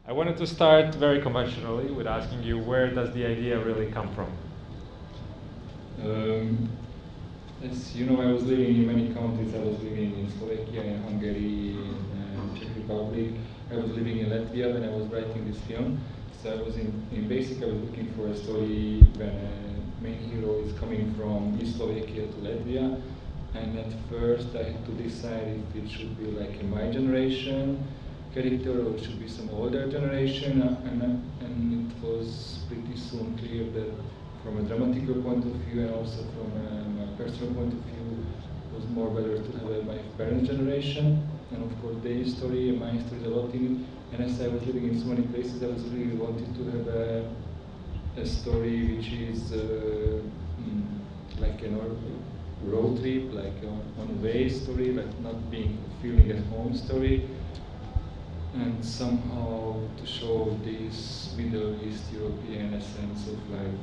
I wanted to start very conventionally with asking you, where does the idea really come from? As you know, I was living in many countries. I was living in Slovakia, in Hungary, in Czech Republic. I was living in Latvia when I was writing this film. So I was in basic, I was looking for a story when a main hero is coming from East Slovakia to Latvia. And at first I had to decide if it should be like a my generation character or it should be some older generation. And it was pretty soon clear that from a dramatical point of view and also from my personal point of view, it was more better to have my parents' generation. And of course, their story and my story is a lot in it. And as I was living in so many places, I was really wanting to have a story which is like a road trip, like on a way story, like not being feeling at home story. And somehow to show this Middle East European essence of life.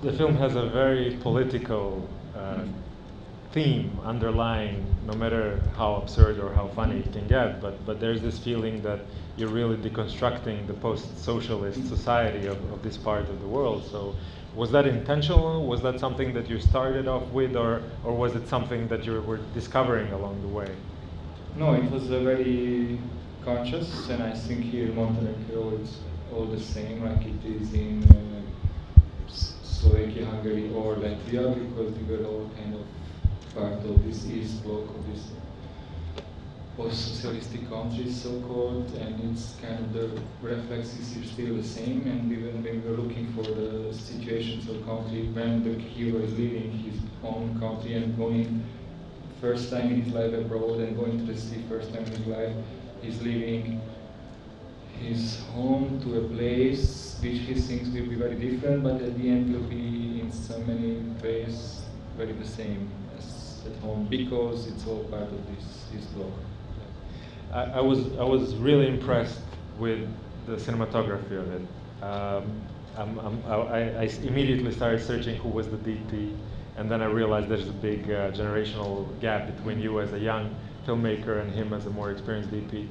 The film has a very political theme underlying, no matter how absurd or how funny it can get, but there's this feeling that you're really deconstructing the post-socialist society of this part of the world. So was that intentional? Was that something that you started off with, or was it something that you were discovering along the way? No, it was very conscious, and I think here in Montenegro it's all the same, like it is in Slovakia, Hungary, or Latvia, because we were all kind of part of this East Bloc, of this post-socialistic countries, so-called, and it's kind of the reflexes are still the same. And when we were looking for the situations of country when the hero is leaving his own country and going first time in his life abroad and going to the sea first time in his life, he's leaving his home to a place which he thinks will be very different, but at the end will be in so many ways very the same as at home, because it's all part of this block. I was really impressed with the cinematography of it. I immediately started searching who was the DP, and then I realized there's a big generational gap between you as a young filmmaker and him as a more experienced DP.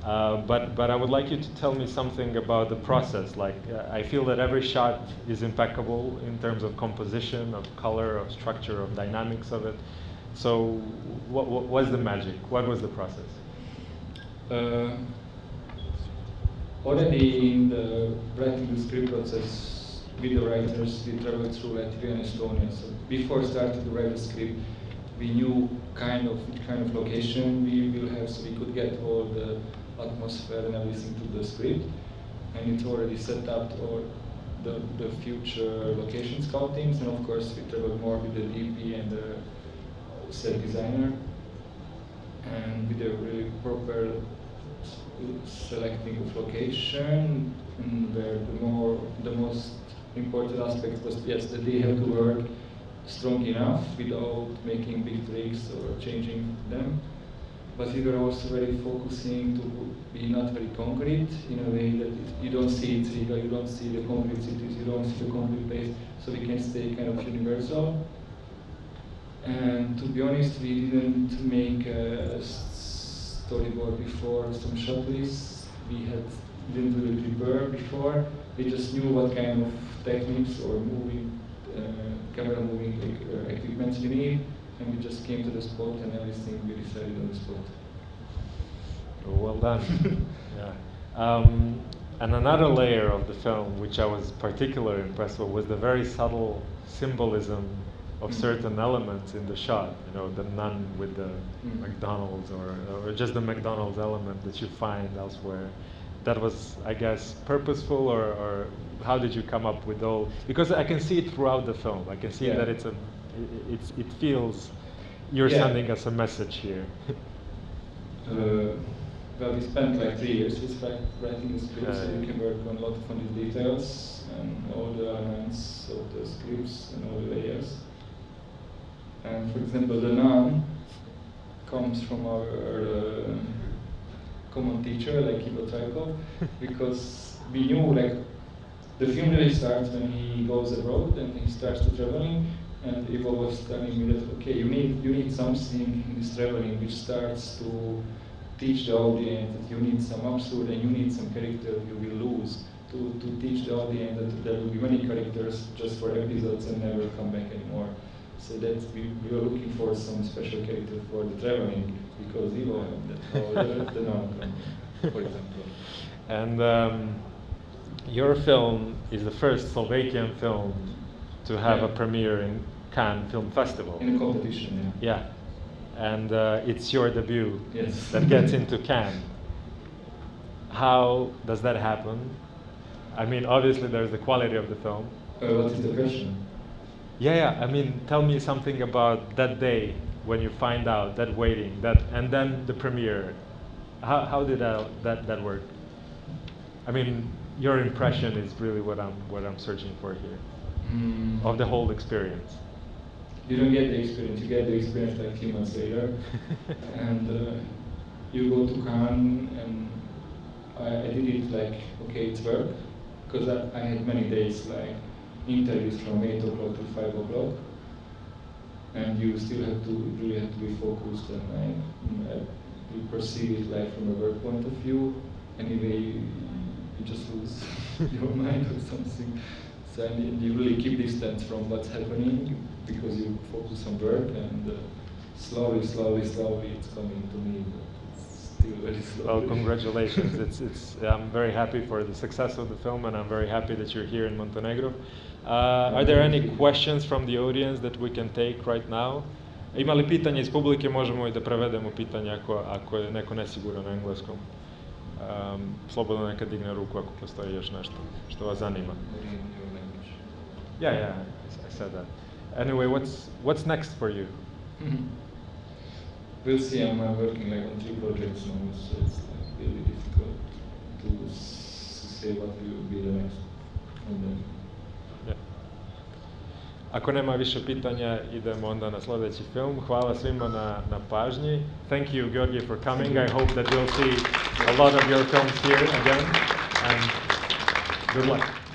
But I would like you to tell me something about the process. Like, I feel that every shot is impeccable in terms of composition, of color, of structure, of dynamics of it. So what was the magic? What was the process? Already in the writing the script process with the writers, we traveled through Latvia and Estonia. So before starting to write the script, we knew kind of what kind of location we will have, so we could get all the atmosphere and everything to the script. And it's already set up or the future location scoutings, and of course we traveled more with the DP and the set designer, and with a really proper selecting of location, and where the most important aspect was, yes, that they have to work strong enough without making big tricks or changing them. But we were also very focusing to be not very concrete, in a way that you don't see it, you don't see the concrete cities, you don't see the concrete place, so we can stay kind of universal. And to be honest, we didn't make a storyboard before, some shot lists. We didn't really prepare before. We just knew what kind of techniques or camera moving equipment we need, and we just came to the spot, and everything we decided on the spot. Well done. Yeah. And another layer of the film, which I was particularly impressed with, was the very subtle symbolism of certain elements in the shot. You know, the nun with the McDonald's, or just the McDonald's element that you find elsewhere. That was, I guess, purposeful, or how did you come up with all? Because I can see it throughout the film. I can see that it feels you're sending us a message here. Well, we spent like 3 years writing the script, so we can work on a lot of funny details and all the elements of the scripts and all the layers. And for example, the nun comes from our common teacher, like Ivo Trajkov, because we knew like the film really starts when he goes abroad and he starts to traveling, and Ivo was telling me that okay, you need something in this traveling which starts to teach the audience that you need some absurd and you need some character you will lose. To teach the audience that there will be many characters just for episodes and never come back anymore. So that we were looking for some special character for the traveling, because Ivo and the non, for example. And your film is the first Slovakian film to have a premiere in Cannes Film Festival. In a competition, yeah. And it's your debut yes. that gets into Cannes. How does that happen? I mean, obviously there's the quality of the film. What is the question? Yeah. I mean, tell me something about that day when you find out, that waiting, and then the premiere. How did that work? I mean, your impression is really what I'm searching for here, of the whole experience. You don't get the experience. You get the experience like 2 months later, and you go to Cannes, and I did it like, okay, it's work, because I had many days like interviews from 8 o'clock to 5 o'clock, and you still really have to be focused, and like, you perceive it like from a work point of view. Anyway, you just lose your mind or something. So you really keep distance from what's happening because you focus on work, and slowly it's coming to me. But it's still very slowly. Well, congratulations! I'm very happy for the success of the film, and I'm very happy that you're here in Montenegro. Are there any questions from the audience that we can take right now? Ima li pitanja iz publike, možemo i da prevedemo pitanja ako je neko nesiguran na engleskom. Slobodno neka digne ruku ako postoji još nešto što vas zanima. Yeah, I said that. Anyway, what's next for you? We'll see. I'm working like on 3 projects now, so it's like really difficult to say what will be the next from them. Ako nema više pitanja, idemo onda na sljedeći film. Hvala svima na pažnji. Thank you, Gyorgy, for coming. I hope that we'll see a lot of your films here again. And good luck.